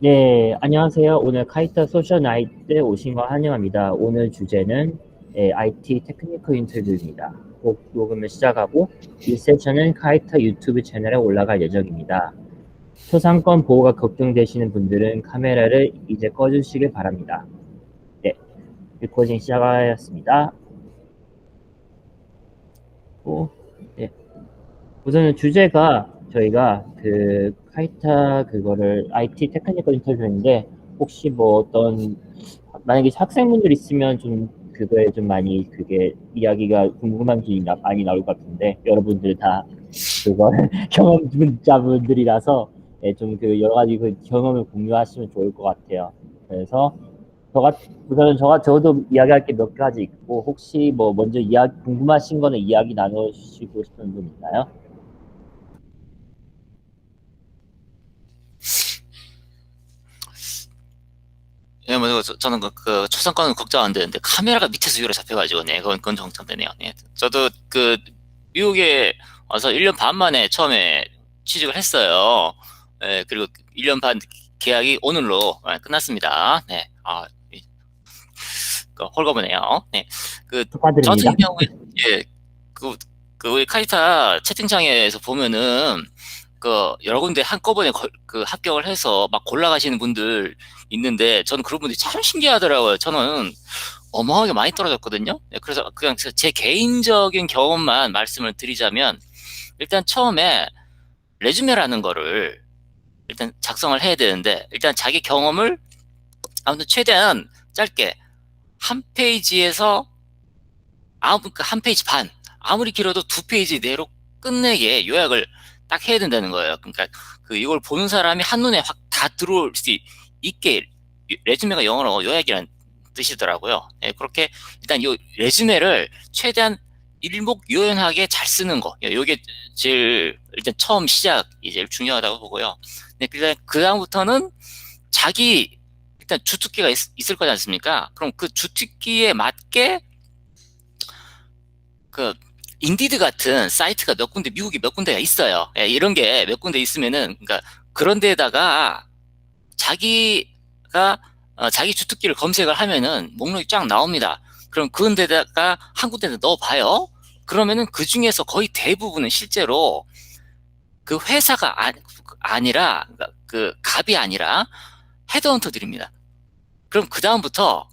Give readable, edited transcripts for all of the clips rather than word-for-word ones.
네, 안녕하세요. 오늘 카이스트 소셜 나이트에 오신 거 환영합니다. 오늘 주제는 IT 테크니컬 인터뷰입니다. 곡 녹음을 시작하고 이 세션은 카이스트 유튜브 채널에 올라갈 예정입니다. 초상권 보호가 걱정되시는 분들은 카메라를 이제 꺼주시길 바랍니다. 네, 리코딩 시작하였습니다. 네. 우선은 주제가 저희가 그 카이타 그거를 IT 테크니컬 인터뷰인데 혹시 뭐 어떤 만약에 학생분들 있으면 좀 그거에 좀 많이 그게 이야기가 궁금한 점이 많이 나올 것 같은데 여러분들 다 그거 경험자분들이라서 예, 좀 그 여러 가지 그 경험을 공유하시면 좋을 것 같아요. 그래서 우선은 저도 이야기할 게 몇 가지 있고 혹시 뭐 먼저 이야기 궁금하신 거는 이야기 나누시고 싶은 분 있나요? 예, 뭐, 저는 초상권은 걱정 안 되는데, 카메라가 밑에서 위로 잡혀가지고, 네, 그건 정상되네요. 네. 저도 미국에 와서 1년 반 만에 처음에 취직을 했어요. 예, 그리고 1년 반 계약이 오늘로 끝났습니다. 네, 홀가분해요. 네, 저 축하드립니다. 같은 경우에, 예, 그, 우리 카이타 채팅창에서 보면은, 여러 군데 한꺼번에 합격을 해서 막 골라가시는 분들 있는데, 저는 그런 분들이 참 신기하더라고요. 저는 어마어마하게 많이 떨어졌거든요. 네, 그래서 그냥 제 개인적인 경험만 말씀을 드리자면, 일단 처음에 레주메라는 거를 일단 작성을 해야 되는데, 일단 자기 경험을 아무튼 최대한 짧게 한 페이지에서 그러니까 한 페이지 반, 아무리 길어도 두 페이지 내로 끝내게 요약을 딱 해야 된다는 거예요. 그러니까 이걸 보는 사람이 한눈에 확 다 들어올 수 있게, 레주메가 영어로 요약이라는 뜻이더라고요. 예, 그렇게 일단 이 레주메를 최대한 일목요연하게 잘 쓰는 거, 이게 제일 일단 처음 시작이 제일 중요하다고 보고요. 네, 그 다음부터는 자기 일단 주특기가 있을 거지 않습니까? 그럼 그 주특기에 맞게 그 인디드 같은 사이트가 몇 군데, 미국에 몇 군데가 있어요. 예, 이런 게 몇 군데 있으면은, 그러니까 그런 데다가 자기가 자기 주특기를 검색을 하면은 목록이 쫙 나옵니다. 그럼 그런 데다가 한 군데 넣어봐요. 그러면은 그 중에서 거의 대부분은 실제로 그 회사가 아니라, 그러니까 그 갑이 아니라 헤드헌터들입니다. 그럼 그 다음부터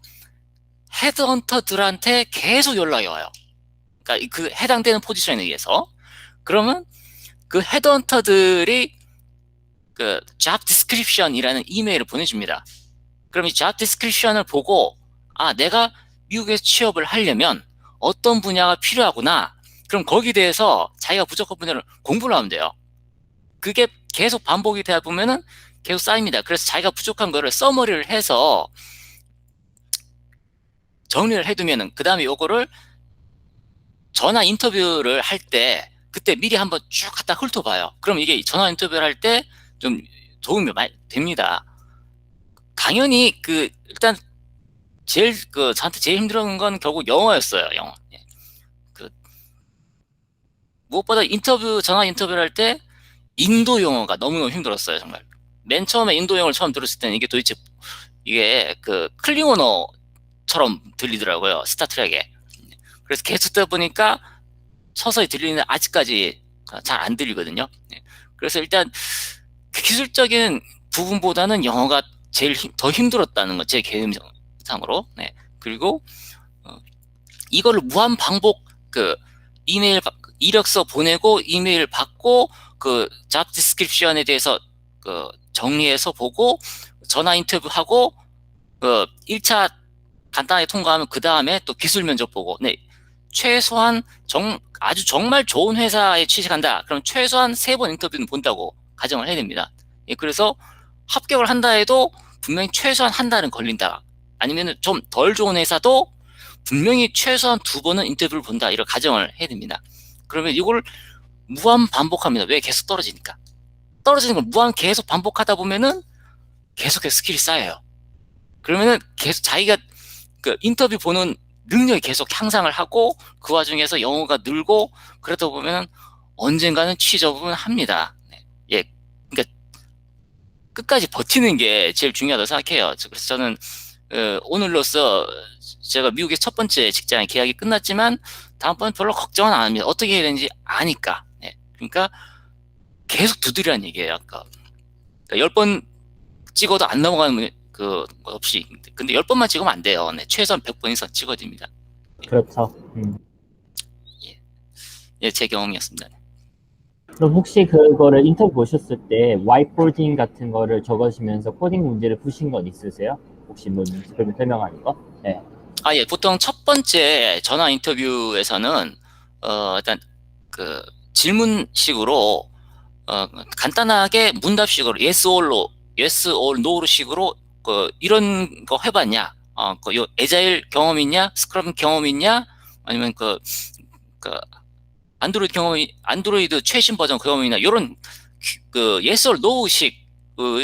헤드헌터들한테 계속 연락이 와요. 그러니까 그 해당되는 포지션에 의해서. 그러면 그 헤드헌터들이 그 job description이라는 이메일을 보내줍니다. 그럼 이 job description을 보고, 내가 미국에서 취업을 하려면 어떤 분야가 필요하구나. 그럼 거기에 대해서 자기가 부족한 분야를 공부를 하면 돼요. 그게 계속 반복이 되다 보면은 계속 쌓입니다. 그래서 자기가 부족한 거를 서머리를 해서 정리를 해두면은 그 다음에 요거를 전화 인터뷰를 할 때 그때 미리 한번 쭉 갖다 훑어봐요. 그럼 이게 전화 인터뷰를 할 때 좀 도움이 많이 됩니다. 당연히 일단 제일 저한테 제일 힘들었던 건 결국 영어였어요. 영어. 예. 그 무엇보다 전화 인터뷰를 할 때 인도 영어가 너무너무 힘들었어요. 정말. 맨 처음에 인도 영어를 처음 들었을 때는 이게 도대체 이게 클링 언어처럼 들리더라고요. 스타트랙에. 그래서 계속 듣다 보니까 서서히 들리는 아직까지 잘 안 들리거든요. 네. 그래서 일단 기술적인 부분보다는 영어가 제일 더 힘들었다는 거, 제 개인상으로. 네. 그리고 이거를 무한 반복 이메일 이력서 보내고 이메일 받고 잡 디스크립션에 대해서 정리해서 보고 전화 인터뷰하고 1차 간단하게 통과하면 그 다음에 또 기술 면접 보고. 네. 최소한 아주 정말 좋은 회사에 취직한다. 그럼 최소한 3번 인터뷰는 본다고 가정을 해야 됩니다. 예, 그래서 합격을 한다 해도 분명히 최소한 한 달은 걸린다. 아니면 좀 덜 좋은 회사도 분명히 최소한 2번은 인터뷰를 본다. 이런 가정을 해야 됩니다. 그러면 이걸 무한 반복합니다. 왜? 계속 떨어지니까. 떨어지는 걸 무한 계속 반복하다 보면은 계속해서 스킬이 쌓여요. 그러면은 계속 자기가 인터뷰 보는 능력이 계속 향상을 하고 그 와중에서 영어가 늘고 그러다 보면 언젠가는 취업은 합니다. 네. 예, 그러니까 끝까지 버티는 게 제일 중요하다고 생각해요. 그래서 저는 오늘로써 제가 미국의 첫 번째 직장에 계약이 끝났지만 다음번 별로 걱정은 안 합니다. 어떻게 해야 되는지 아니까. 네. 그러니까 계속 두드리라는 얘기예요. 아까 그러니까 10번 찍어도 안 넘어가는 그 없이. 근데 10번만 찍으면 안 돼요. 네. 최소한 100번 이상 찍어야 됩니다. 그렇죠. 예, 제 경험이었습니다. 그럼 혹시 그거를 인터뷰 보셨을 때 와이트보딩 같은 거를 적으시면서 코딩 문제를 푸신 건 있으세요? 혹시 뭐 그러면 설명하는 거? 네. 예, 보통 첫 번째 전화 인터뷰에서는 일단 그 질문식으로 간단하게 문답식으로 yes or no 식으로 이런 거 해봤냐? 요 에자일 경험 있냐? 스크럼 경험 있냐? 아니면 그 안드로이드 최신 버전 경험이나 이런 그 yes or no식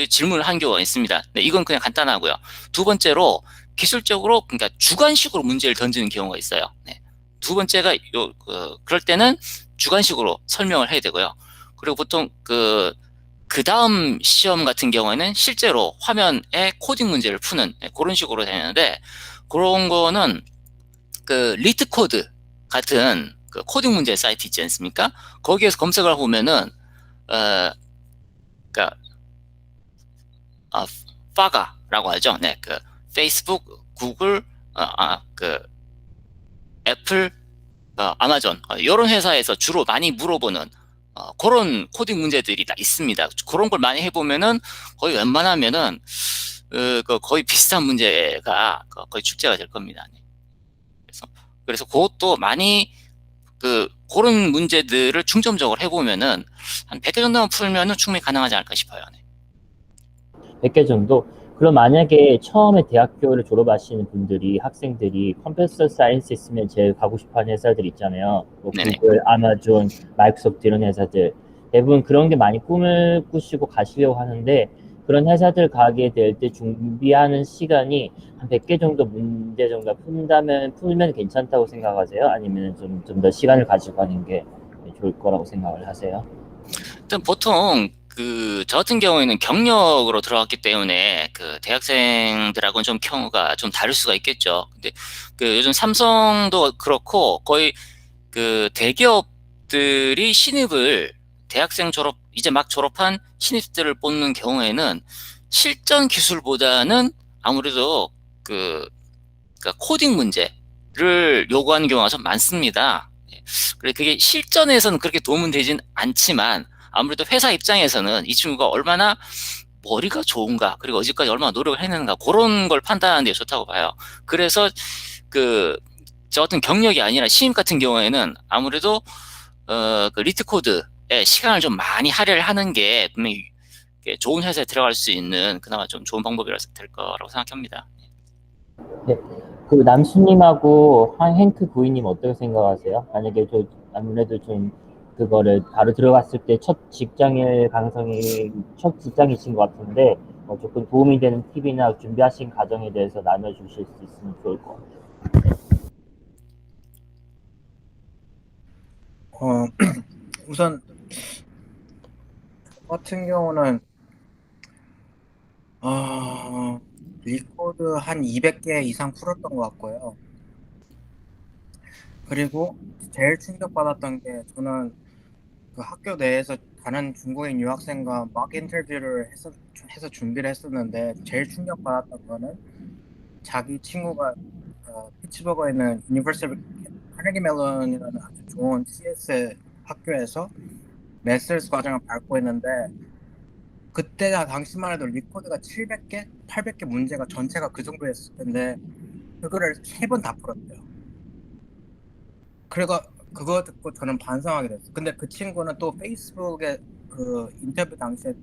질문을 한 경우가 있습니다. 네, 이건 그냥 간단하고요. 두 번째로 기술적으로 그러니까 주관식으로 문제를 던지는 경우가 있어요. 네. 두 번째가 그럴 때는 주관식으로 설명을 해야 되고요. 그리고 보통 그 다음 시험 같은 경우에는 실제로 화면에 코딩 문제를 푸는 그런 식으로 되는데, 그런 거는 그 리트코드 같은 그 코딩 문제 사이트 있지 않습니까? 거기에서 검색을 보면은 그러니까 파가라고 하죠. 네, 그 페이스북, 구글, 그 애플, 아마존 이런 회사에서 주로 많이 물어보는 그런 코딩 문제들이 다 있습니다. 그런 걸 많이 해보면은 거의 웬만하면은 거의 비슷한 문제가 거의 출제가 될 겁니다. 그래서 그것도 많이 그런 문제들을 중점적으로 해보면은 한 100개 정도만 풀면은 충분히 가능하지 않을까 싶어요. 네. 100개 정도? 그럼 만약에 처음에 대학교를 졸업하시는 분들이, 학생들이 컴퓨터 사이언스 있으면 제일 가고 싶어 하는 회사들 있잖아요. 뭐 네네. 구글, 아마존, 마이크로소프트 이런 회사들. 대부분 그런 게 많이 꿈을 꾸시고 가시려고 하는데, 그런 회사들 가게 될 때 준비하는 시간이 한 100개 정도 문제 정도 풀면 괜찮다고 생각하세요? 아니면 좀 더 시간을 가지고 하는 게 좋을 거라고 생각을 하세요? 일단 보통 저 같은 경우에는 경력으로 들어갔기 때문에 그 대학생들하고는 좀 경우가 좀 다를 수가 있겠죠. 근데 요즘 삼성도 그렇고 거의 그 대기업들이 신입을 대학생 이제 막 졸업한 신입들을 뽑는 경우에는 실전 기술보다는 아무래도 그러니까 코딩 문제를 요구하는 경우가 좀 많습니다. 그래, 그게 실전에서는 그렇게 도움은 되진 않지만 아무래도 회사 입장에서는 이 친구가 얼마나 머리가 좋은가, 그리고 어디까지 얼마나 노력을 했는가, 그런 걸 판단하는 데 좋다고 봐요. 그래서 저 같은 경력이 아니라 신입 같은 경우에는 아무래도 그 리트코드에 시간을 좀 많이 할애를 하는 게 분명히 좋은 회사에 들어갈 수 있는 그나마 좀 좋은 방법이라서 될 거라고 생각합니다. 네. 그 남수님하고 행크 부인님 어떻게 생각하세요? 만약에 아무래도 좀 그거를 바로 들어갔을 때 첫 직장이신 것 같은데 조금 도움이 되는 팁이나 준비하신 과정에 대해서 나눠주실 수 있으면 좋을 것 같아요. 우선 저 같은 경우는 리코드 한 200개 이상 풀었던 것 같고요. 그리고 제일 충격받았던 게, 저는 그 학교 내에서 다른 중국인 유학생과 막 인터뷰를 해서 준비를 했었는데, 제일 충격받았던 거는 자기 친구가 피츠버거에 있는 유니버시티 카네기 멜론이라는 아주 좋은 CS 학교에서 메스터스 과정을 밟고 있는데, 그때 당시만 해도 리코드가 700개, 800개 문제가 전체가 그 정도였을 텐데 그거를 3번 다 풀었대요. 그리고 그거 듣고 저는 반성하게 됐어요. 근데 그 친구는 또 페이스북에 그 인터뷰 당시에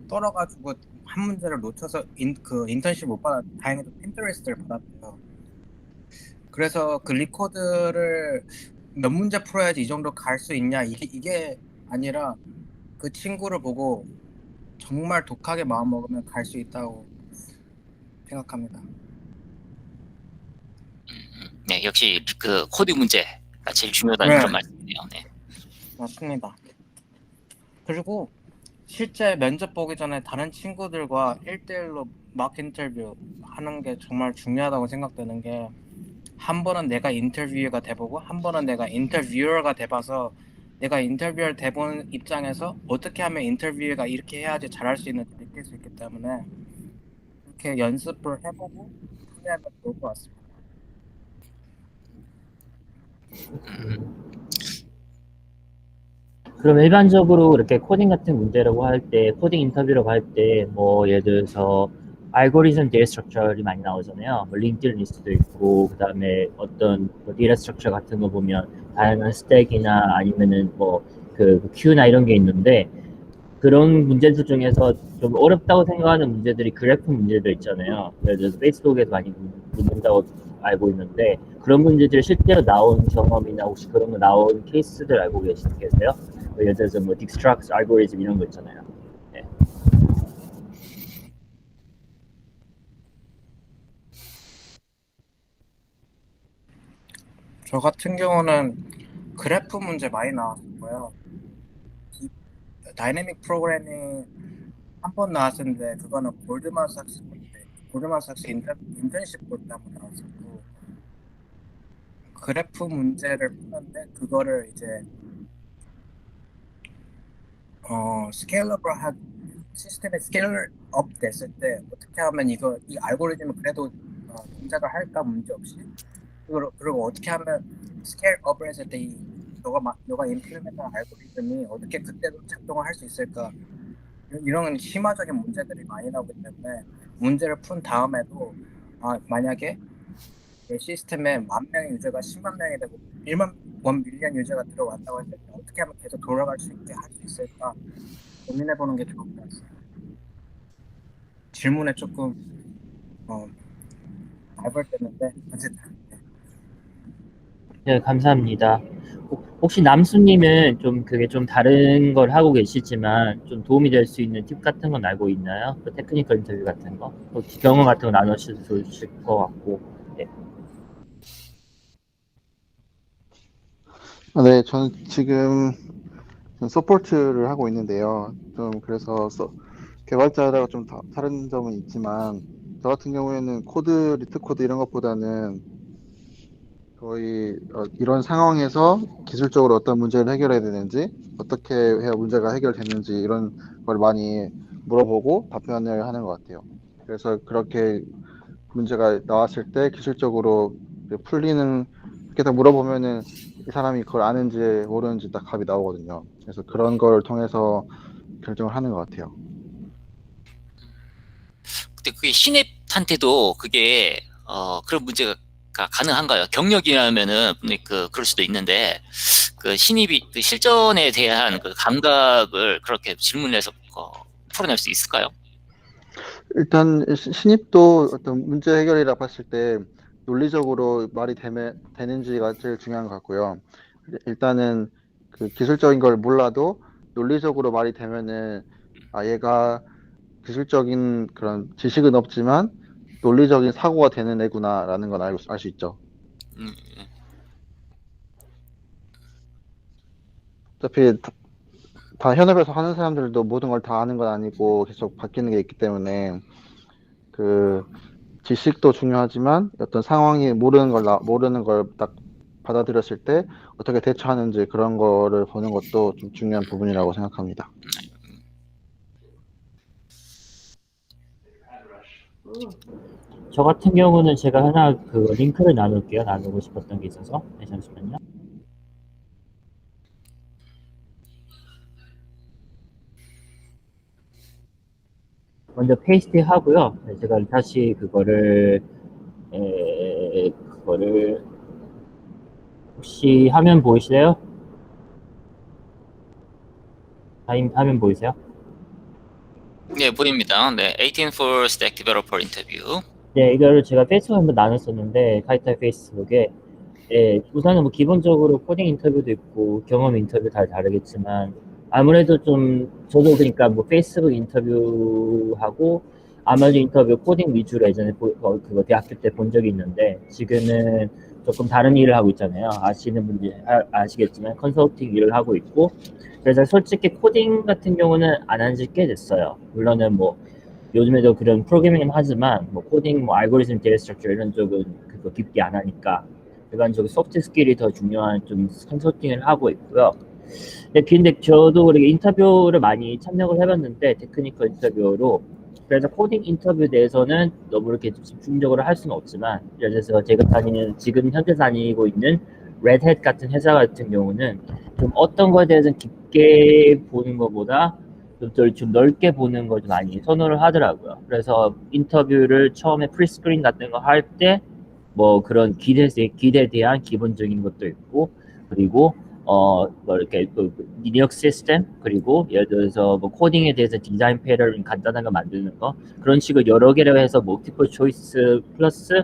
떨어가지고 한 문제를 놓쳐서 인턴십 못 받아, 다행히도 핀터레스트를 받았대요. 그래서 그 리코드를 몇 문제 풀어야지 이 정도 갈 수 있냐, 이게 아니라 그 친구를 보고 정말 독하게 마음먹으면 갈 수 있다고 생각합니다. 네, 역시 그 코딩 문제가 제일 중요하다는 네. 그런 말씀이네요. 네. 맞습니다. 그리고 실제 면접 보기 전에 다른 친구들과 1대1로 막 인터뷰 하는 게 정말 중요하다고 생각되는 게, 한 번은 내가 인터뷰어가 돼보고 한 번은 내가 인터뷰어가 돼봐서 내가 인터뷰어를 돼본 입장에서 어떻게 하면 인터뷰어가 이렇게 해야지 잘할 수 있는지 느낄 수 있기 때문에 이렇게 연습을 해보고 하면 좋을 것 같습니다. 그럼 일반적으로 이렇게 코딩 같은 문제라고 할 때, 코딩 인터뷰라고 할 때, 뭐 예를 들어서 알고리즘 데이터 스트럭처를 많이 나오잖아요. 뭐 링크드 리스트도 있고, 그다음에 어떤 뭐 데이터 스트럭처 같은 거 보면 다양한 스택이나 아니면은 뭐 그 큐나 이런 게 있는데, 그런 문제들 중에서 좀 어렵다고 생각하는 문제들이 그래프 문제들 있잖아요. 예를 들어서 페이스북에서 많이 묻는다고 알고 있는데, 그런 문제들이 실제로 나온 경험이나 혹시 그런 거 나온 케이스들 알고 계세요? 예를 들어서 뭐 딕스트럭트 알고리즘 이런 거 있잖아요. 네. 저 같은 경우는 그래프 문제 많이 나왔고요. 다이내믹 프로그래밍 한 번 나왔었는데 그거는 골드만삭스 인턴십 볼 때 한 번 나왔었고, 그래프 문제를 푸는데 그거를 이제 스케일러블 시스템에 스케일업 됐을 때 어떻게 하면 이 알고리즘을 그래도 동작을 할까 문제 없이, 그리고 어떻게 하면 스케일업을 했을 때 너가 임플리멘트한 알고리즘이 어떻게 그때도 작동을 할 수 있을까, 이런 심화적인 문제들이 많이 나오기 때문에 문제를 푼 다음에도 만약에 내 시스템에 10,000명의 유저가 10만 명이 되고 1 밀리언 유저가 들어왔다고 했을 때 어떻게 하면 계속 돌아갈 수 있게 할 수 있을까 고민해보는 게 좋을 것 같습니다. 질문에 조금 발벌됐는데 어쨌든. 네, 감사합니다. 혹시 남수님은 좀 그게 좀 다른 걸 하고 계시지만 좀 도움이 될 수 있는 팁 같은 건 알고 있나요? 그 테크니컬 인터뷰 같은 거? 또 경험 같은 거 나누셔도 좋으실 것 같고. 네. 네, 저는 지금 서포트를 하고 있는데요. 좀 그래서 개발자라고 좀 다른 점은 있지만, 저 같은 경우에는 리트 코드 이런 것보다는 거의 이런 상황에서 기술적으로 어떤 문제를 해결해야 되는지, 어떻게 해야 문제가 해결되는지 이런 걸 많이 물어보고 답변을 하는 것 같아요. 그래서 그렇게 문제가 나왔을 때 기술적으로 풀리는, 이렇게 다 물어보면은 이 사람이 그걸 아는지 모르는지 딱 답이 나오거든요. 그래서 그런 걸 통해서 결정을 하는 것 같아요. 근데 그게 신입한테도 그게 그런 문제가 가능한가요? 경력이라면은 분명히 그럴 수도 있는데 그 신입이 그 실전에 대한 그 감각을 그렇게 질문해서 풀어낼 수 있을까요? 일단 신입도 어떤 문제 해결이라 봤을 때 논리적으로 말이 되는지가 제일 중요한 것 같고요. 일단은 그 기술적인 걸 몰라도 논리적으로 말이 되면은 얘가 기술적인 그런 지식은 없지만 논리적인 사고가 되는 애구나라는 건 알 수 있죠. 음, 어차피 다 현업에서 하는 사람들도 모든 걸 다 아는 건 아니고 계속 바뀌는 게 있기 때문에 그 지식도 중요하지만 어떤 상황이 모르는 걸 딱 받아들였을 때 어떻게 대처하는지 그런 거를 보는 것도 좀 중요한 부분이라고 생각합니다. 저 같은 경우는 제가 하나 그 링크를 나누고 싶었던 게 있어서. 네, 잠시만요. 먼저 페이스트 하고요. 네, 제가 다시 그거를 혹시 화면 보이세요? 화면 보이세요? 네, 보입니다. 네, 18 for Stack Developer Interview. 네, 이거를 제가 페이스북에 한번 나눴었는데, 카이타 페이스북에. 예, 우선은 뭐 기본적으로 코딩 인터뷰도 있고 경험 인터뷰 다 다르겠지만 아무래도 좀 저도 그러니까 뭐 페이스북 인터뷰하고 아마존 인터뷰 코딩 위주로 예전에 그거 대학교 때 본 적이 있는데 지금은 조금 다른 일을 하고 있잖아요. 아시는 분들 아시겠지만 컨설팅 일을 하고 있고, 그래서 솔직히 코딩 같은 경우는 안 한 지 꽤 됐어요. 물론은 뭐 요즘에도 그런 프로그래밍은 하지만 뭐 코딩, 뭐 알고리즘, 데이터 스트럭처 이런 쪽은 그거 깊게 안 하니까 일반적으로 소프트 스킬이 더 중요한 좀 컨설팅을 하고 있고요. 근데 저도 그렇게 인터뷰를 많이 참여를 해봤는데 테크니컬 인터뷰로, 그래서 코딩 인터뷰에 대해서는 너무 이렇게 집중적으로 할 수는 없지만, 예를 들어서 제가 지금 현재 다니고 있는 레드햇 같은 회사 같은 경우는 좀 어떤 거에 대해서 깊게 보는 것보다 좀 넓게 보는 걸 좀 많이 선호를 하더라고요. 그래서 인터뷰를 처음에 프리스크린 같은 거 할 때 뭐 그런 기대에 대한 기본적인 것도 있고, 그리고 뭐 이렇게 리눅스 시스템, 그리고 예를 들어서 뭐 코딩에 대해서 디자인 패턴 간단한 거 만드는 거, 그런 식으로 여러 개로 해서 멀티플 초이스 플러스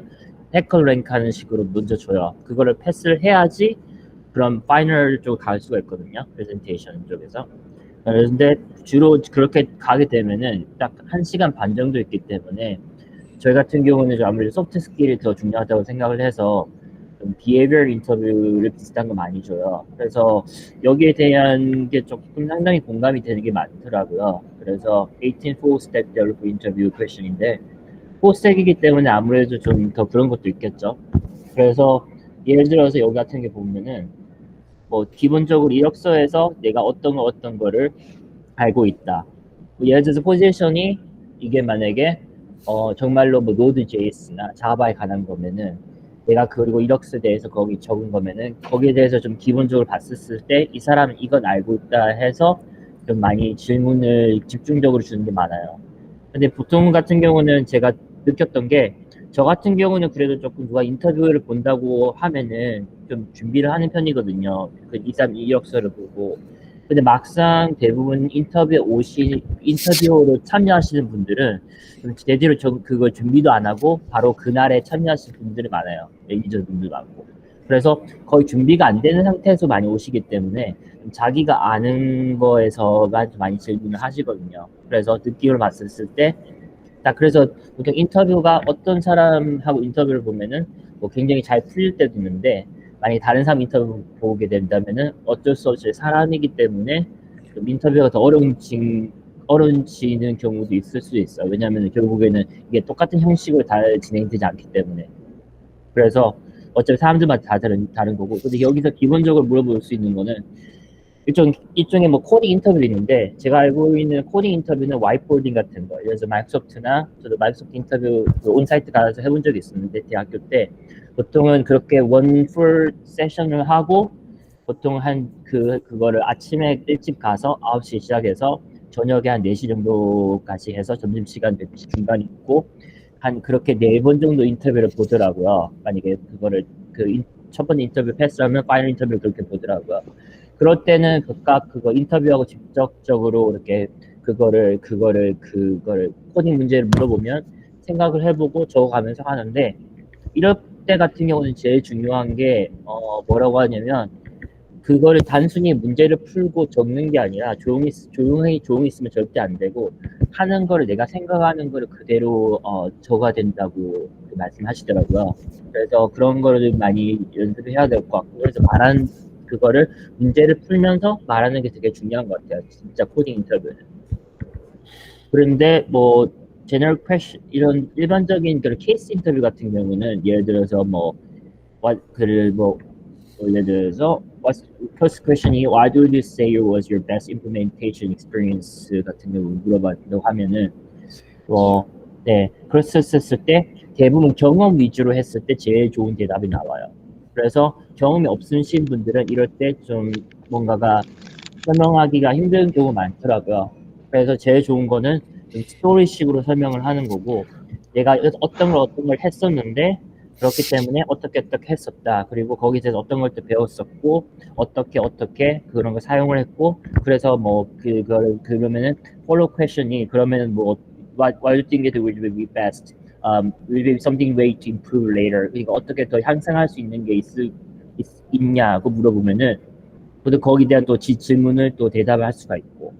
해커 랭크 하는 식으로 먼저 줘요. 그거를 패스를 해야지 그럼 파이널 쪽으로 갈 수가 있거든요. 프레젠테이션 쪽에서. 근데 주로 그렇게 가게 되면은 딱 1시간 반 정도 있기 때문에 저희 같은 경우는 좀 아무래도 소프트 스킬이 더 중요하다고 생각을 해서 좀 비헤비얼 인터뷰를 비슷한 거 많이 줘요. 그래서 여기에 대한 게 조금 상당히 공감이 되는 게 많더라고요. 그래서 18 full stack developer interview question인데, full stack이기 때문에 아무래도 좀 더 그런 것도 있겠죠. 그래서 예를 들어서 여기 같은 게 보면은 뭐 기본적으로 이력서에서 내가 어떤 거를 알고 있다. 뭐 예를 들어서 포지션이 이게 만약에 정말로 뭐 Node.js나 자바에 관한 거면은 내가 그리고 이력서에 대해서 거기 적은 거면은 거기에 대해서 좀 기본적으로 봤을 때 이 사람은 이건 알고 있다 해서 좀 많이 질문을 집중적으로 주는 게 많아요. 근데 보통 같은 경우는 제가 느꼈던 게, 저 같은 경우는 그래도 조금 누가 인터뷰를 본다고 하면은 좀 준비를 하는 편이거든요. 그 이력서를 보고. 근데 막상 대부분 인터뷰로 참여하시는 분들은 좀 제대로 그걸 준비도 안 하고 바로 그날에 참여하시는 분들이 많아요. 매니저분들 많고. 그래서 거의 준비가 안 되는 상태에서 많이 오시기 때문에 자기가 아는 거에서만 좀 많이 질문을 하시거든요. 그래서 느낌을 봤을 때, 딱 그래서 보통 인터뷰가 어떤 사람하고 인터뷰를 보면은 뭐 굉장히 잘 풀릴 때도 있는데, 만약에 다른 사람 인터뷰 보게 된다면은 어쩔 수 없이 사람이기 때문에 좀 인터뷰가 더 어려워지는 경우도 있을 수 있어요. 왜냐하면 결국에는 이게 똑같은 형식으로 다 진행되지 않기 때문에. 그래서 어차피 사람들마다 다 다른 거고. 근데 여기서 기본적으로 물어볼 수 있는 거는 일종의 뭐 코딩 인터뷰도 있는데, 제가 알고 있는 코딩 인터뷰는 와이트보딩 같은 거, 예를 들어서 마이크로소프트나, 저도 마이크로소프트 인터뷰 온사이트 가서 해본 적이 있었는데 대학교 때 보통은 그렇게 원 풀 세션을 하고, 보통 그거를 아침에 일찍 가서 9시 시작해서 저녁에 한 4시 정도까지 해서 점심시간 중간 있고, 그렇게 4번 정도 인터뷰를 보더라고요. 만약에 그거를 첫 번째 인터뷰 패스하면 파이널 인터뷰를 그렇게 보더라고요. 그럴 때는 각각 그거 인터뷰하고 직접적으로 이렇게 그거를 코딩 문제를 물어보면 생각을 해보고 적어가면서 하는데, 이럴 때 같은 경우는 제일 중요한 게 뭐라고 하냐면, 그거를 단순히 문제를 풀고 적는 게 아니라 조용히 있으면 절대 안 되고, 하는 거를 내가 생각하는 거를 그대로 적어야 된다고 말씀하시더라고요. 그래서 그런 거를 많이 연습을 해야 될 것 같고, 그래서 그거를 문제를 풀면서 말하는 게 되게 중요한 것 같아요. 진짜 코딩 인터뷰는. 그런데 뭐 제너럴 퀘션, 이런 일반적인 그런 케이스 인터뷰 같은 경우는 예를 들어서 예를 들어서 first question이 why do you say it was your best implementation experience 같은 경우 물어봤다고 하면은 그랬었을 때 대부분 경험 위주로 했을 때 제일 좋은 대답이 나와요. 그래서 경험이 없으신 분들은 이럴 때 좀 뭔가가 설명하기가 힘든 경우가 많더라고요. 그래서 제일 좋은 거는 좀 스토리식으로 설명을 하는 거고, 내가 어떤 걸 했었는데 그렇기 때문에 어떻게 했었다. 그리고 거기에 대해서 어떤 걸 또 배웠었고, 어떻게 그런 걸 사용을 했고, 그래서 뭐 그러면은 follow question이 그러면은 뭐 what do you think it will be best? Will be something way to improve later. 그러니까 어떻게 더 향상할 수 있는 게 있냐고 물어보면은, 또 거기에 대한 또 질문을 또 대답을 할 수가 있고,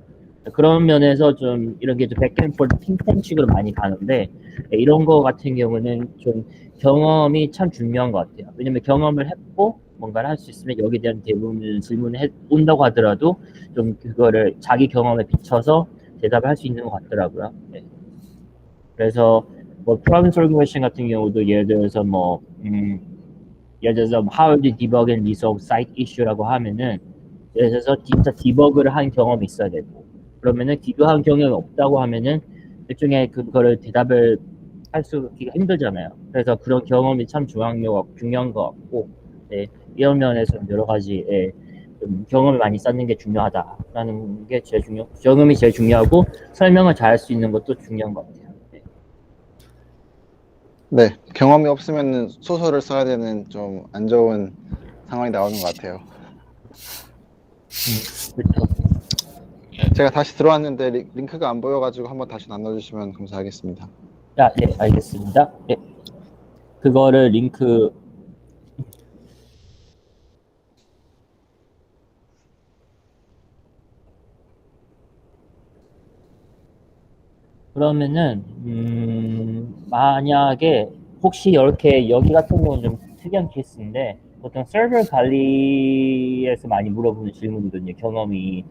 그런 면에서 좀 이런 게 좀 백앤포드 핑퐁식으로 많이 가는데 이런 거 같은 경우는 좀 경험이 참 중요한 것 같아요. 왜냐면 경험을 했고 뭔가를 할 수 있으면 여기에 대한 대부분 질문을 온다고 하더라도 좀 그거를 자기 경험에 비춰서 대답을 할 수 있는 것 같더라고요. 네. 그래서 뭐 problem solving question 같은 경우도 예를 들어서 예를 들어서 how to debug and resolve site issue라고 하면은 예를 들어서 진짜 디버그를 한 경험이 있어야 되고 그러면은 디버그한 경험이 없다고 하면은 일종의 그거를 대답을 할 수가 힘들잖아요. 그래서 그런 경험이 참 중요한 것 같고 네, 이런 면에서 여러 가지 좀 경험을 많이 쌓는 게 중요하다라는 게 경험이 제일 중요하고 설명을 잘할 수 있는 것도 중요한 것 같아요. 네. 네, 경험이 없으면 소설을 써야 되는 좀 안 좋은 상황이 나오는 것 같아요. 그렇죠. 제가 다시 들어왔는데 링크가 안 보여가지고 한번 다시 나눠주시면 감사하겠습니다. 네, 알겠습니다. 네. 그거를 링크 그러면은 만약에 혹시 이렇게 여기 같은 경우는 좀 특이한 케이스인데 보통 서버 관리에서 많이 물어보는 질문이거든요. 경험이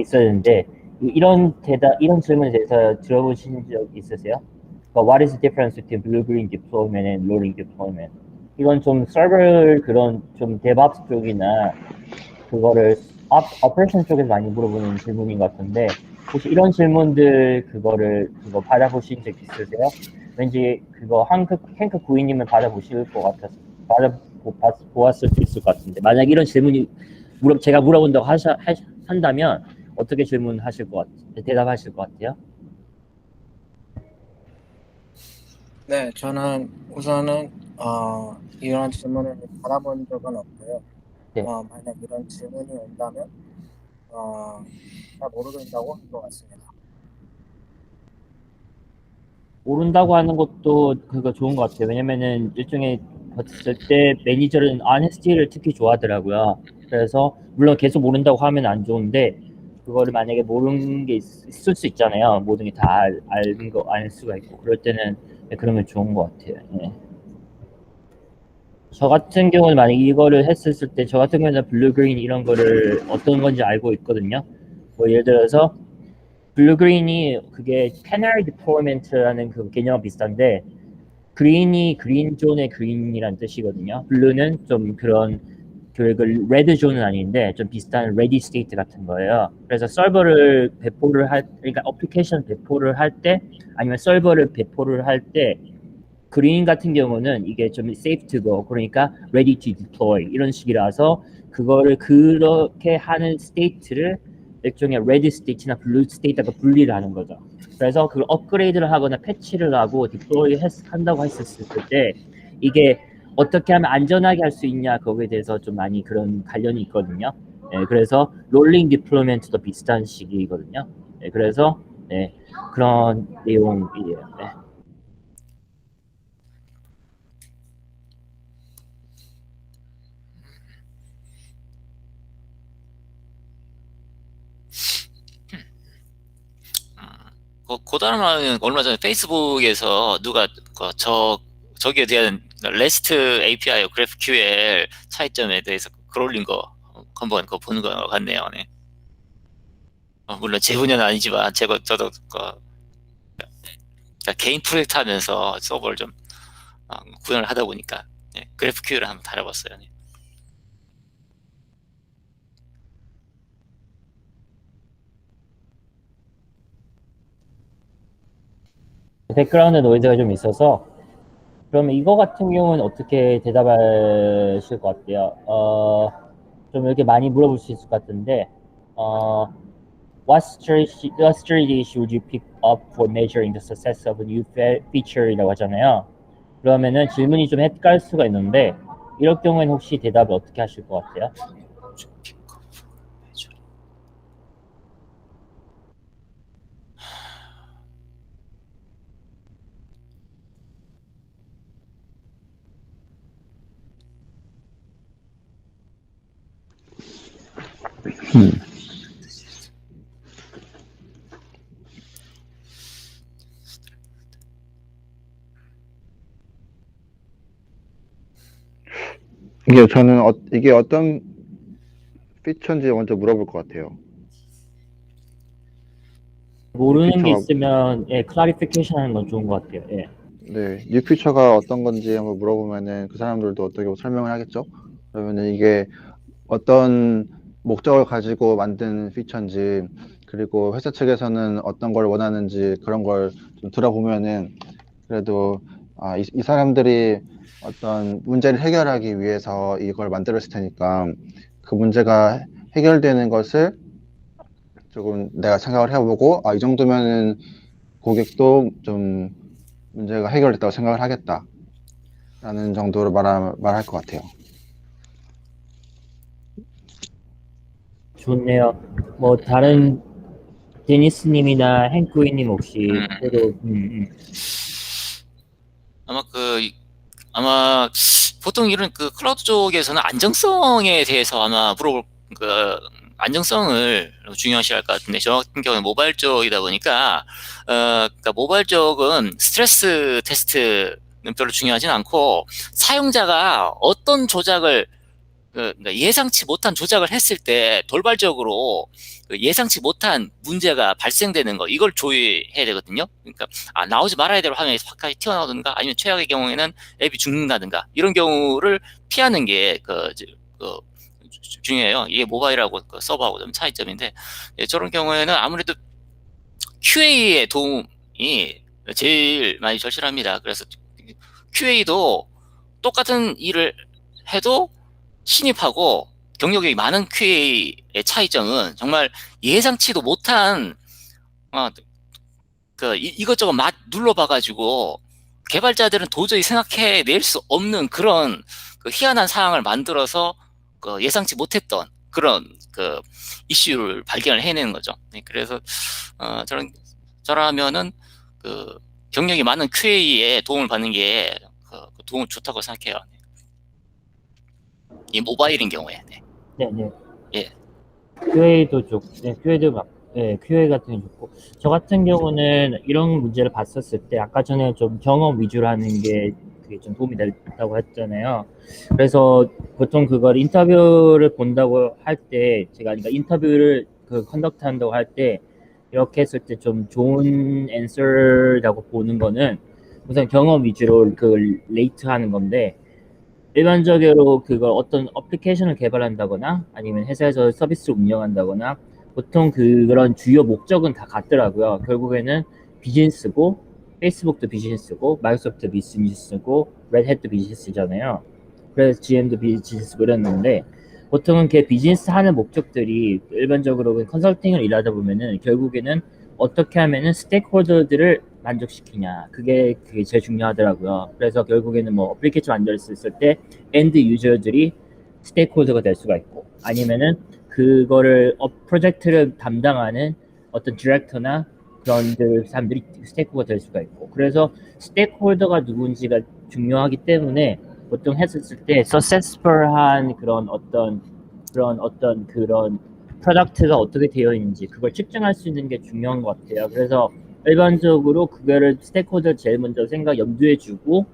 있어야 되는데 이런 질문에 대해서 들어보신 적 있으세요? What is the difference between blue-green deployment and rolling deployment? 이건 좀 서버 그런 좀 DevOps 쪽이나 그거를 오퍼레이션 쪽에서 많이 물어보는 질문인 것 같은데 혹시 이런 질문들 그거 받아보신 적 있으세요? 왠지 그거 행크 구이님은 받아보실 것 같아서 받아보았을 수 있을 것 같은데 만약 이런 질문이 제가 물어본다고 한다면 어떻게 대답하실 것 같아요? 네, 저는 우선은 이런 질문을 받아본 적은 없고요. 네. 만약 이런 질문이 온다면 잘 모르겠다고 할 것 같습니다. 모른다고 하는 것도 그거 좋은 것 같아요. 왜냐면은 일종의 봤을 때 매니저는 honesty를 특히 좋아하더라고요. 그래서 물론 계속 모른다고 하면 안 좋은데 그거를 만약에 모르는 게 있을 수 있잖아요. 모든 게 다 알 수가 있고 그럴 때는 그러면 좋은 것 같아요. 네. 저 같은 경우는 만약 이거를 했었을 때 저 같은 경우는 블루 그린 이런 거를 어떤 건지 알고 있거든요. 뭐 예를 들어서 블루 그린이 그게 캐나리 디플로이먼트라는 그 개념과 비슷한데 그린이 그린 존의 그린이란 뜻이거든요. 블루는 좀 그런 레드 존은 아닌데 좀 비슷한 레디 스테이트 같은 거예요. 그래서 그러니까 어플리케이션 배포를 할 때 아니면 서버를 배포를 할 때 그린 같은 경우는 이게 좀 safe to go 그러니까 ready to deploy 이런 식이라서 그거를 그렇게 하는 스테이트를 일종의 레드 스테이트나 블루 스테이트가 분리를 하는 거죠. 그래서 그걸 업그레이드를 하거나 패치를 하고 디플로이 한다고 했었을 때 이게 어떻게 하면 안전하게 할 수 있냐 거기에 대해서 좀 많이 그런 관련이 있거든요. 네, 그래서 롤링 디플로이먼트도 비슷한 시기거든요. 네, 그래서 네, 그런 내용이에요. 네. 고다르마는 얼마 전에 페이스북에서 누가 저기에 대한 REST API, GraphQL 차이점에 대해서 글 올린 거 한번 그거 보는 거 같네요. 네. 물론 제 분야는 아니지만 저도 개인 프로젝트 하면서 서버를 좀 구현을 하다 보니까 GraphQL을 한번 다뤄봤어요. 네. 백그라운드 노이즈가 좀 있어서 그러면 이거 같은 경우는 어떻게 대답하실 것 같아요? 좀 이렇게 많이 물어볼 수 있을 것 같은데 what strategy should you pick up for measuring the success of a new feature이라고 하잖아요. 그러면은 질문이 좀 헷갈릴 수가 있는데 이럴 경우에는 혹시 대답을 어떻게 하실 것 같아요? 이게 어떤 피처인지 먼저 물어볼 것 같아요. 모르는 게 피처가 있으면 예, 클래리피케이션 하는 건 좋은 것 같아요. 예. 네, 뉴 피처가 어떤 건지 한번 물어보면은 그 사람들도 어떻게 설명을 하겠죠? 그러면은 이게 어떤 목적을 가지고 만든 피처인지, 그리고 회사 측에서는 어떤 걸 원하는지 그런 걸 좀 들어보면은 그래도 이 사람들이 어떤 문제를 해결하기 위해서 이걸 만들었을 테니까 그 문제가 해결되는 것을 조금 내가 생각을 해보고 이 정도면은 고객도 좀 문제가 해결됐다고 생각을 하겠다라는 정도로 말할 것 같아요. 좋네요. 뭐 다른 데니스님이나 행크이님 혹시 그래도 아마 보통 이런 그 클라우드 쪽에서는 안정성에 대해서 아마 물어볼 그 안정성을 중요시 할 것 같은데 저 같은 경우는 모바일 쪽이다 보니까 그러니까 모바일 쪽은 스트레스 테스트는 별로 중요하진 않고 사용자가 어떤 조작을 그러니까 예상치 못한 조작을 했을 때 돌발적으로 그 예상치 못한 문제가 발생되는 거 이걸 조회해야 되거든요. 그러니까 나오지 말아야 될 화면이 확 튀어나오든가 아니면 최악의 경우에는 앱이 죽는다든가 이런 경우를 피하는 게 중요해요. 이게 모바일하고 그 서버하고 좀 차이점인데 저런 경우에는 아무래도 QA의 도움이 제일 많이 절실합니다. 그래서 QA도 똑같은 일을 해도 신입하고 경력이 많은 QA의 차이점은 정말 예상치도 못한 이것저것 눌러봐가지고 개발자들은 도저히 생각해낼 수 없는 그런 희한한 상황을 만들어서 예상치 못했던 그런 이슈를 발견을 해내는 거죠. 그래서 저라면은 경력이 많은 QA에 도움을 받는 게 도움 좋다고 생각해요. 이 모바일인 경우에. 네네. 예. QA도 좋고, 네, QA 같은 게 좋고, 저 같은 경우는 이런 문제를 봤었을 때, 아까 전에 좀 경험 위주로 하는 게 그게 좀 도움이 됐다고 했잖아요. 그래서 보통 그걸 인터뷰를 본다고 할 때, 제가 그러니까 인터뷰를 컨덕트 한다고 할 때, 이렇게 했을 때 좀 좋은 앤서라고 보는 거는 우선 경험 위주로 레이트 하는 건데, 일반적으로 그걸 어떤 어플리케이션을 개발한다거나 아니면 회사에서 서비스를 운영한다거나 보통 그런 주요 목적은 다 같더라고요. 결국에는 비즈니스고 페이스북도 비즈니스고 마이크로소프트 비즈니스고 레드햇도 비즈니스잖아요. 그래서 GM도 비즈니스고 이랬는데 보통은 그 비즈니스 하는 목적들이 일반적으로 컨설팅을 일하다 보면은 결국에는 어떻게 하면은 스테이크홀더들을 만족시키냐 그게 제일 중요하더라고요. 그래서 결국에는 뭐 어플리케이션 만들었을 때 엔드 유저들이 스테이크홀더가 될 수가 있고 아니면은 그거를 프로젝트를 담당하는 어떤 디렉터나 그런 사람들이 스테이크홀더가 될 수가 있고 그래서 스테이크홀더가 누군지가 중요하기 때문에 보통 했었을 때 successful한 그런 어떤 프로덕트가 어떻게 되어 있는지 그걸 측정할 수 있는 게 중요한 것 같아요. 그래서 일반적으로 그거를 스테이크홀더 제일 먼저 염두에 주고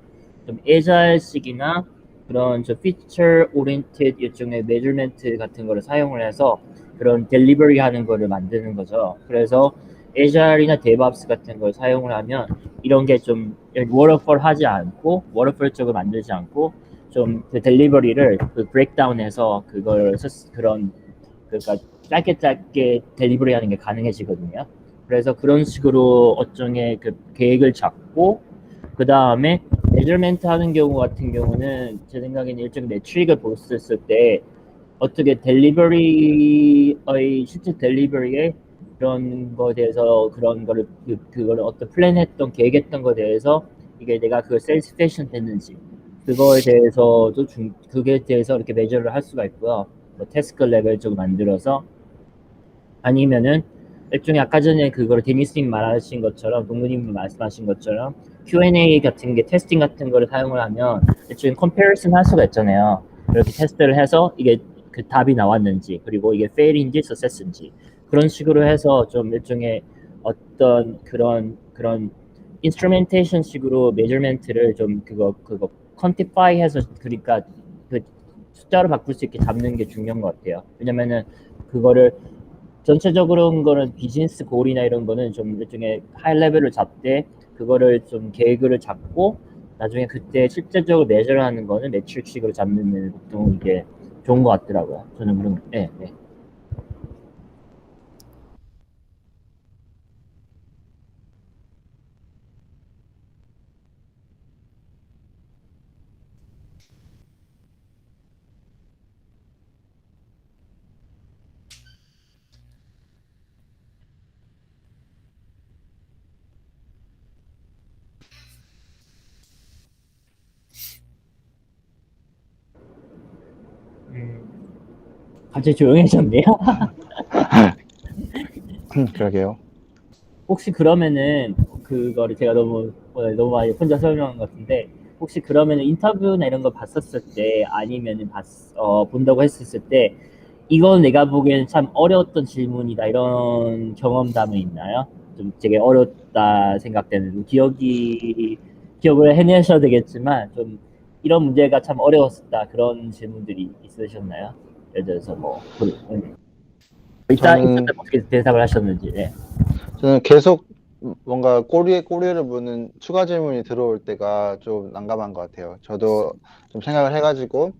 좀 에자일식이나 그런 피처 오리엔티드 일종의 메저먼트 같은 거를 사용을 해서 그런 델리버리 하는 거를 만드는 거죠. 그래서 에자일이나 데브옵스 같은 걸 사용을 하면 이런 게 좀 워터폴 하지 않고 워터폴 쪽을 만들지 않고 좀 그 델리버리를 브레이크다운해서 그러니까 짧게 델리버리 하는 게 가능해지거든요. 그래서 그런 식으로 어쩌의 계획을 잡고 그 다음에 메저먼트 하는 경우 같은 경우는 제 생각에는 일종의 매트릭을 보였을 때 어떻게 실제 델리버리에 그런 거에 대해서 그런 거를 그거를 어떤 플랜했던 계획했던 거에 대해서 이게 내가 그걸 셀스페이션 됐는지 그거에 대해서도 그게 대해서 이렇게 메저를 할 수가 있고요. 뭐 태스크 레벨 쪽을 만들어서 아니면은 일종의 아까 전에 그걸 데니스님 말하신 것처럼 동무님 말씀하신 것처럼 Q&A 같은 게 테스팅 같은 거를 사용을 하면 일종의 컴패리슨 할 수가 있잖아요. 이렇게 테스트를 해서 이게 그 답이 나왔는지 그리고 이게 fail인지 success인지 그런 식으로 해서 좀 일종의 어떤 그런 인스트루멘테이션 식으로 메저먼트를 좀 그거 퀀티파이 해서 그러니까 숫자로 바꿀 수 있게 잡는 게 중요한 것 같아요. 왜냐면은 그거를 전체적으로 한 거는 비즈니스 골이나 이런 거는 좀 일종의 하이 레벨을 잡되 그거를 좀 계획을 잡고 나중에 그때 실제적으로 매저를 하는 거는 매출식으로 잡는 보통 이게 좋은 것 같더라고요. 저는 그런 네, 네. 갑자기 조용해졌네요. 그러게요. 혹시 그러면은 그거를 제가 너무 많이 혼자 설명한 것 같은데 혹시 그러면은 인터뷰나 이런 거 봤었을 때 아니면은 본다고 했었을 때 이건 내가 보기에는 참 어려웠던 질문이다 이런 경험담은 있나요? 좀 되게 어렵다 생각되는 기억을 해내셔도 되겠지만 좀 이런 문제가 참 어려웠다 그런 질문들이 있으셨나요? 예를 들어서 이따 저는 어떻게 대답을 하셨는지. 네. 저는 계속 뭔가 꼬리를 무는 추가 질문이 들어올 때가 좀 난감한 것 같아요. 저도 좀 생각을 해가지고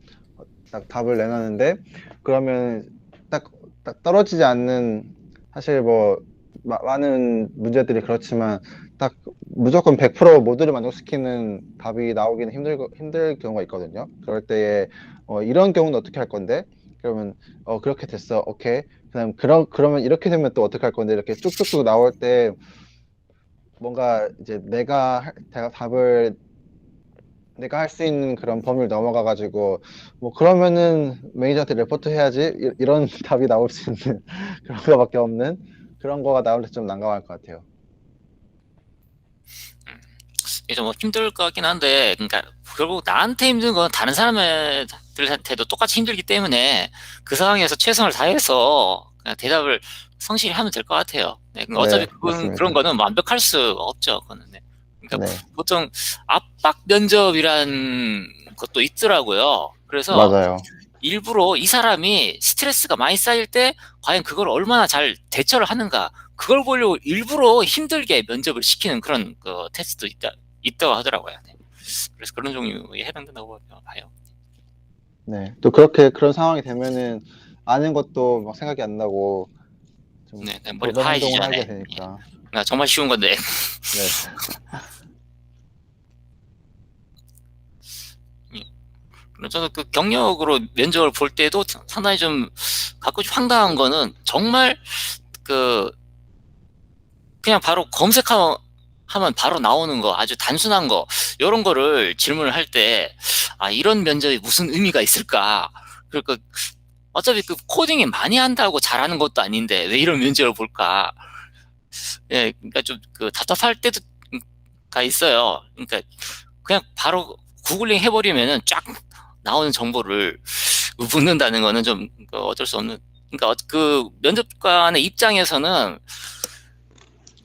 딱 답을 내놨는데 그러면 딱, 딱 떨어지지 않는 사실 뭐 많은 문제들이 그렇지만 딱 무조건 100% 모두를 만족시키는 답이 나오기는 힘들 경우가 있거든요. 그럴 때에 이런 경우는 어떻게 할 건데? 그러면 그렇게 됐어. 오케이. 그러면 이렇게 되면 또 어떻게 할 건데? 이렇게 쭉쭉쭉 나올 때 뭔가 이제 내가 할 수 있는 그런 범위를 넘어가가지고 뭐 그러면은 매니저한테 레포트 해야지 이런 답이 나올 수 있는 그런 거밖에 없는 그런 거가 나올 때 좀 난감할 것 같아요. 이게 좀 힘들 것 같긴 한데, 그러니까 결국 나한테 힘든 건 다른 사람들한테도 똑같이 힘들기 때문에 그 상황에서 최선을 다해서 그냥 대답을 성실히 하면 될 것 같아요. 네, 그러니까 어차피 네, 맞습니다. 그런 거는 완벽할 수 없죠. 그거는. 네. 그러니까 네, 보통 압박 면접이란 것도 있더라고요. 그래서 맞아요. 일부러 이 사람이 스트레스가 많이 쌓일 때 과연 그걸 얼마나 잘 대처를 하는가, 그걸 보려고 일부러 힘들게 면접을 시키는 그런 그 테스트도 있다고 하더라고요. 네. 그래서 그런 종류에 해당된다고 봐요. 네, 또 그런 상황이 되면은 아는 것도 막 생각이 안 나고 좀 네, 네, 머리가 돌발 행동을 하얘지죠. 하게 네. 되니까. 그러니까 정말 쉬운 건데. 네, 저도 그 경력으로 면접을 볼 때도 상당히 좀 가끔씩 황당한 거는 정말 그 그냥 바로 검색하면 바로 나오는 거, 아주 단순한 거, 이런 거를 질문을 할 때, 아, 이런 면접이 무슨 의미가 있을까? 그러니까 어차피 그 코딩이 많이 한다고 잘하는 것도 아닌데 왜 이런 면접을 볼까? 예, 그러니까 좀 그 답답할 때가 있어요. 그러니까 그냥 바로 구글링 해버리면은 쫙 나오는 정보를 묻는다는 거는 좀 어쩔 수 없는. 그러니까 그 면접관의 입장에서는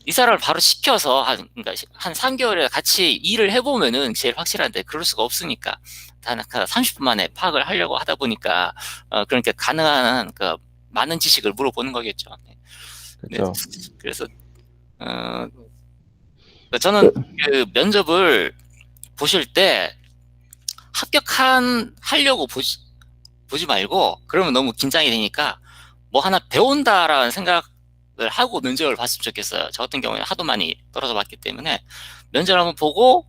이 사람을 바로 시켜서 그러니까 한 3개월에 같이 일을 해보면은 제일 확실한데 그럴 수가 없으니까 단 30분 만에 파악을 하려고 하다 보니까 그러니까 가능한 그 많은 지식을 물어보는 거겠죠. 네. 그렇죠. 그래서 저는 그 면접을 보실 때 하려고 보지 말고 그러면 너무 긴장이 되니까 뭐 하나 배운다라는 생각을 하고 면접을 봤으면 좋겠어요. 저 같은 경우에 하도 많이 떨어져 봤기 때문에 면접을 한번 보고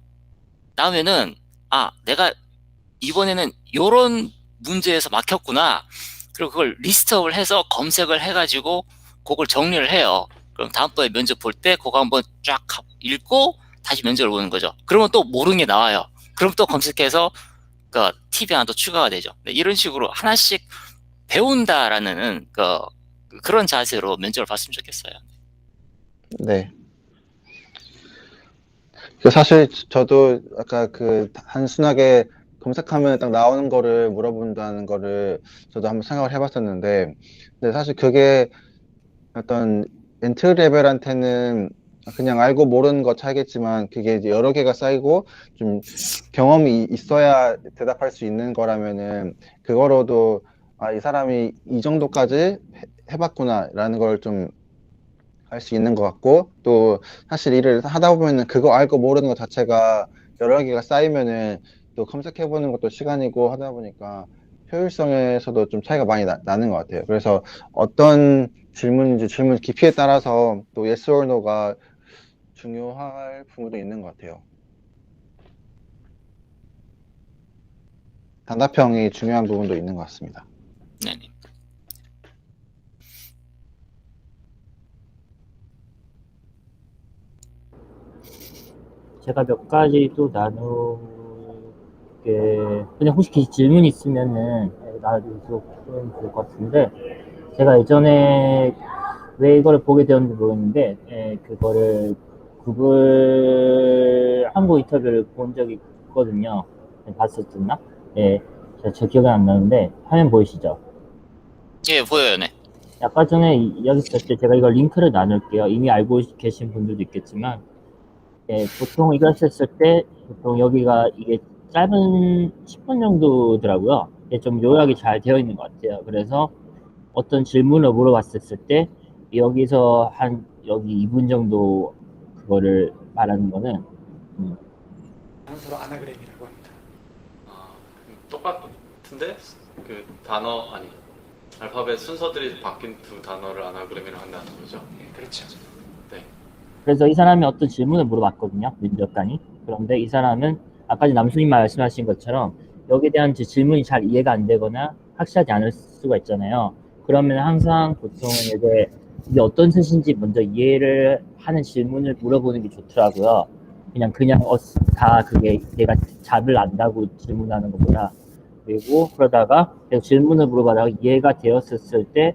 나오면은 아, 내가 이번에는 요런 문제에서 막혔구나. 그리고 그걸 리스트업을 해서 검색을 해가지고 그걸 정리를 해요. 그럼 다음번에 면접 볼 때 그거 한번 쫙 읽고 다시 면접을 보는 거죠. 그러면 또 모르는 게 나와요. 그럼 또 검색해서 그 팁이 하나 더 추가가 되죠. 이런 식으로 하나씩 배운다라는 그런 자세로 면접을 봤으면 좋겠어요. 네. 사실 저도 아까 그 단순하게 검색하면 딱 나오는 거를 물어본다는 거를 저도 한번 생각을 해봤었는데, 근데 사실 그게 어떤 엔트리 레벨한테는 그냥 알고 모르는 거 차이겠지만 그게 이제 여러 개가 쌓이고 좀 경험이 있어야 대답할 수 있는 거라면은 그거로도 아, 이 사람이 이 정도까지 해봤구나라는 걸 좀 알 수 있는 것 같고 또 사실 일을 하다 보면은 그거 알고 모르는 것 자체가 여러 개가 쌓이면은 또 검색해보는 것도 시간이고 하다 보니까 효율성에서도 좀 차이가 많이 나는 것 같아요. 그래서 어떤 질문인지 질문 깊이에 따라서 또 yes or no가 중요할 부분도 있는 것 같아요. 단답형이 중요한 부분도 있는 것 같습니다. 네네. 제가 몇 가지 또 그냥 혹시 질문 있으면은 나눠주시면 좋을 것 같은데, 제가 예전에 왜 이걸 보게 되었는지 모르겠는데, 그거를 구글 한국 인터뷰를 본 적이 있거든요. 봤었나? 예, 제 기억이 안 나는데, 화면 보이시죠? 예, 보여요. 네. 아까 전에 이야기했을 때 제가 이거 링크를 나눌게요. 이미 알고 계신 분들도 있겠지만, 보통 이거 했을 때, 보통 여기가 이게 짧은 10분 정도더라고요. 이게 좀 요약이 잘 되어 있는 것 같아요. 그래서 어떤 질문을 물어봤을 때, 여기서 여기 2분 정도 그거를 말하는 거는, 단서로 아나그램이라고 합니다. 똑같은데 그 단어 아니 알파벳 순서들이 바뀐 두 단어를 아나그램이라고 한다는 거죠. 예, 그렇죠. 네. 그래서 이 사람이 어떤 질문을 물어봤거든요. 면접관이. 그런데 이 사람은 아까 남수님 말씀하신 것처럼 여기에 대한 질문이 잘 이해가 안 되거나 확실하지 않을 수가 있잖아요. 그러면 항상 보통은 이게 어떤 뜻인지 먼저 이해를 하는 질문을 물어보는 게 좋더라고요. 그냥 다 그게 내가 답을 안다고 질문하는 것보다. 그리고 그러다가 계속 질문을 물어봐다가 이해가 되었을 때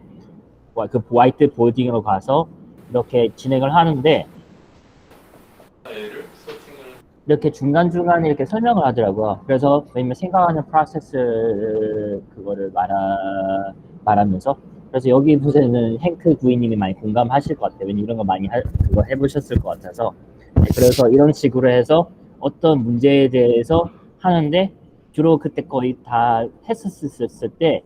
그 화이트 보딩으로 가서 이렇게 진행을 하는데, A를 세팅을 이렇게 중간중간에 이렇게 설명을 하더라고요. 그래서 왜냐면 생각하는 프로세스 그거를 말하면서. 그래서 여기 부분에는 행크 구이님이 많이 공감하실 것 같아요. 왜냐면 이런 거 많이 그거 해보셨을 것 같아서. 네, 그래서 이런 식으로 해서 어떤 문제에 대해서 하는데, 주로 그때 거의 다 했었을 때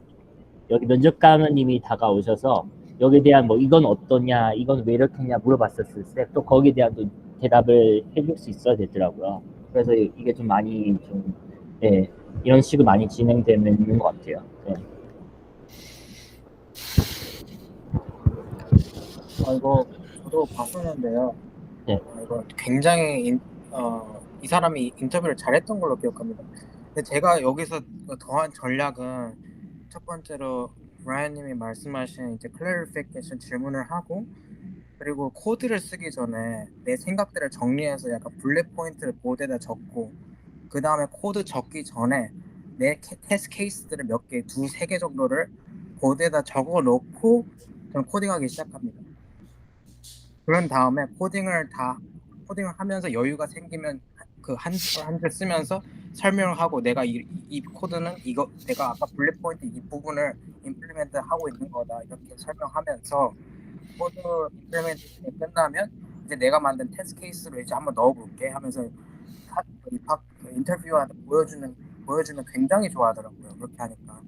여기 면접관님이 다가오셔서 여기에 대한 뭐 이건 어떠냐, 이건 왜 이렇게 했냐 물어봤었을 때 또 거기에 대한 또 대답을 해줄 수 있어야 되더라고요. 그래서 이게 좀 많이 이런 식으로 많이 진행되는 것 같아요. 네. 이거 저도 봤었는데요. 네. 이거 굉장히 이 사람이 인터뷰를 잘했던 걸로 기억합니다. 근데 제가 여기서 더한 전략은 첫 번째로 브라이언님이 말씀하신 이제 클래리피케이션 질문을 하고, 그리고 코드를 쓰기 전에 내 생각들을 정리해서 약간 블랙 포인트를 보드에다 적고, 그 다음에 코드 적기 전에 내 테스트 케이스들을 몇 개, 두세 개 정도를 보드에다 적어 놓고 저는 코딩하기 시작합니다. 그런 다음에 코딩을 하면서 여유가 생기면 그 한 줄 쓰면서 설명을 하고, 내가 이 코드는 이거 내가 아까 블랙 포인트 이 부분을 임플리멘트 하고 있는 거다 이렇게 설명하면서, 코드 임플리멘테이션이 끝나면 이제 내가 만든 테스트 케이스로 이제 한번 넣어볼게 하면서 인터뷰한테 보여주면 굉장히 좋아하더라고요. 그렇게 하니까.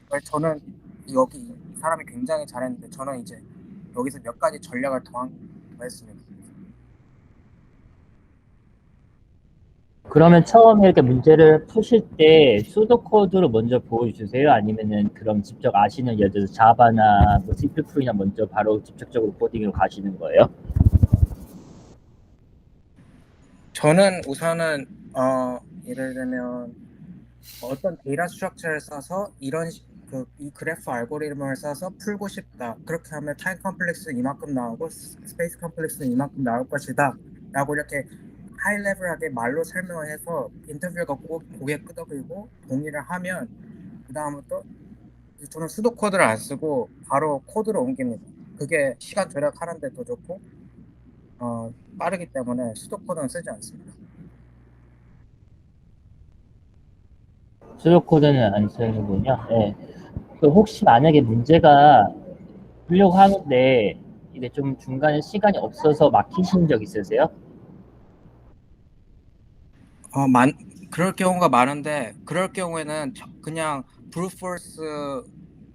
그래서 저는 여기 이 사람이 굉장히 잘했는데, 저는 이제 여기서 몇 가지 전략을 더했습니다. 그러면 처음에 이렇게 문제를 푸실 때 수도 코드로 먼저 보여주세요? 아니면은 그럼 직접 아시는 예를 들어서 자바나 뭐 C++이나 먼저 바로 직접적으로 코딩으로 가시는 거예요? 저는 우선은 예를 들면 어떤 데이터 스트럭처를 써서 이 그래프 알고리즘을 써서 풀고 싶다. 그렇게 하면 타임 컴플렉스는 이만큼 나오고 스페이스 컴플렉스는 이만큼 나올 것이다 라고 이렇게 하이 레벨하게 말로 설명을 해서 인터뷰어가 고개 끄덕이고 동의를 하면, 그 다음부터 저는 수도 코드를 안 쓰고 바로 코드로 옮깁니다. 그게 시간 절약하는 데 더 좋고 빠르기 때문에 수도 코드는 쓰지 않습니다. 수도 코드는 안 쓰는군요. 네. 그 혹시 만약에 문제가 풀려고 하는데 이게 좀 중간에 시간이 없어서 막히신 적 있으세요? 그럴 경우가 많은데 그럴 경우에는 그냥 브루포스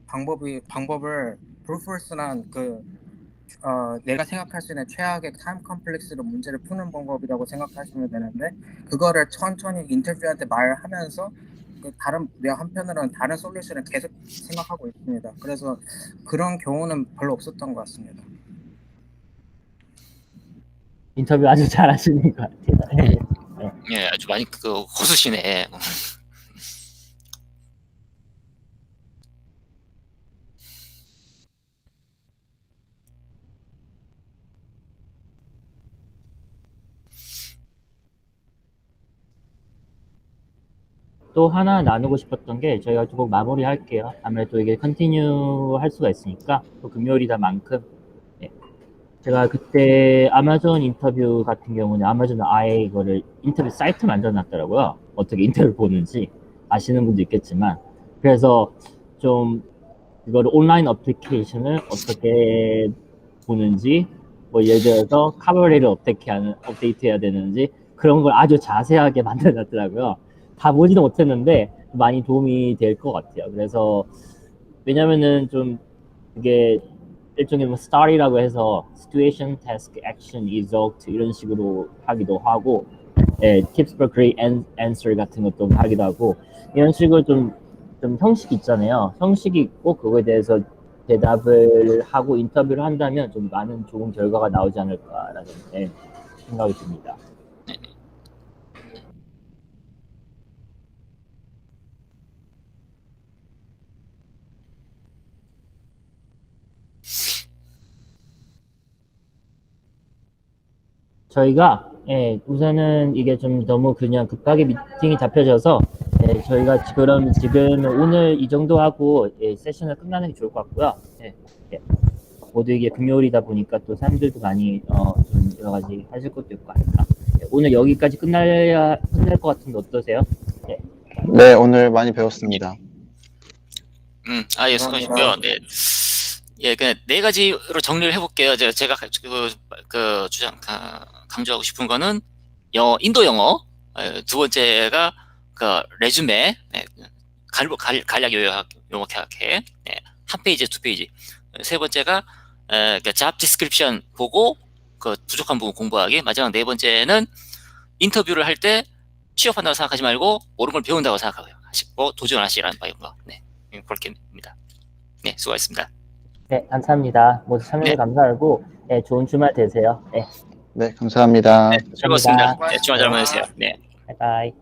방법을 브루포스란 내가 생각할 수 있는 최악의 타임 컴플렉스로 문제를 푸는 방법이라고 생각하시면 되는데 그거를 천천히 인터뷰한테 말하면서 내 한편으로는 다른 솔루션을 계속 생각하고 있습니다. 그래서 그런 경우는 별로 없었던 것 같습니다. 인터뷰 아주 잘하시는 것 같아요. 예, 아주 많이 고수시네. 또 하나 나누고 싶었던 게 저희가 조금 마무리할게요. 아무래도 이게 컨티뉴 할 수가 있으니까 또 금요일이다만큼 제가 그때 아마존 인터뷰 같은 경우는 아마존은 아예 이거를 인터뷰 사이트 만들어놨더라고요. 어떻게 인터뷰 보는지 아시는 분도 있겠지만 그래서 좀 이거를 온라인 어플리케이션을 어떻게 보는지 뭐 예를 들어서 카버리를 어떻게 업데이트해야 되는지 그런 걸 아주 자세하게 만들어놨더라고요. 다 보지도 못했는데 많이 도움이 될 것 같아요. 그래서 왜냐면은 좀 이게 일종의 뭐 STAR이라고 해서 Situation, Task, Action, Result 이런 식으로 하기도 하고 Tips for Great Answer 같은 것도 하기도 하고 이런 식으로 좀 형식이 있잖아요. 형식이 있고 그거에 대해서 대답을 하고 인터뷰를 한다면 좀 많은 좋은 결과가 나오지 않을까라는 생각이 듭니다. 저희가 우선은 이게 좀 너무 그냥 급하게 미팅이 잡혀져서 저희가 그럼 지금 오늘 이 정도 하고 세션을 끝나는 게 좋을 것 같고요. 모두 이게 금요일이다 보니까 또 사람들도 많이 좀 여러 가지 하실 것도 있고 하니까 오늘 여기까지 끝날 것 같은데 어떠세요? 네, 오늘 많이 배웠습니다. 예, 수고하셨고요. 네. 예, 그냥 네 가지로 정리를 해볼게요. 제가 강조하고 싶은 거는 인도 영어. 두 번째가 레주메. 간략 요약해. 한 페이지, 두 페이지. 세 번째가 잡 디스크립션 보고 부족한 부분 공부하기. 마지막 네 번째는 인터뷰를 할 때 취업한다고 생각하지 말고 모르는 걸 배운다고 생각하시고 도전하시라는 바입니다. 네, 그렇게입니다. 네, 수고하셨습니다. 네, 감사합니다. 모두 참여해 네. 감사하고 좋은 주말 되세요. 네, 감사합니다. 즐거웠습니다. 네, 주말 잘 보내세요. 네. 바이바이.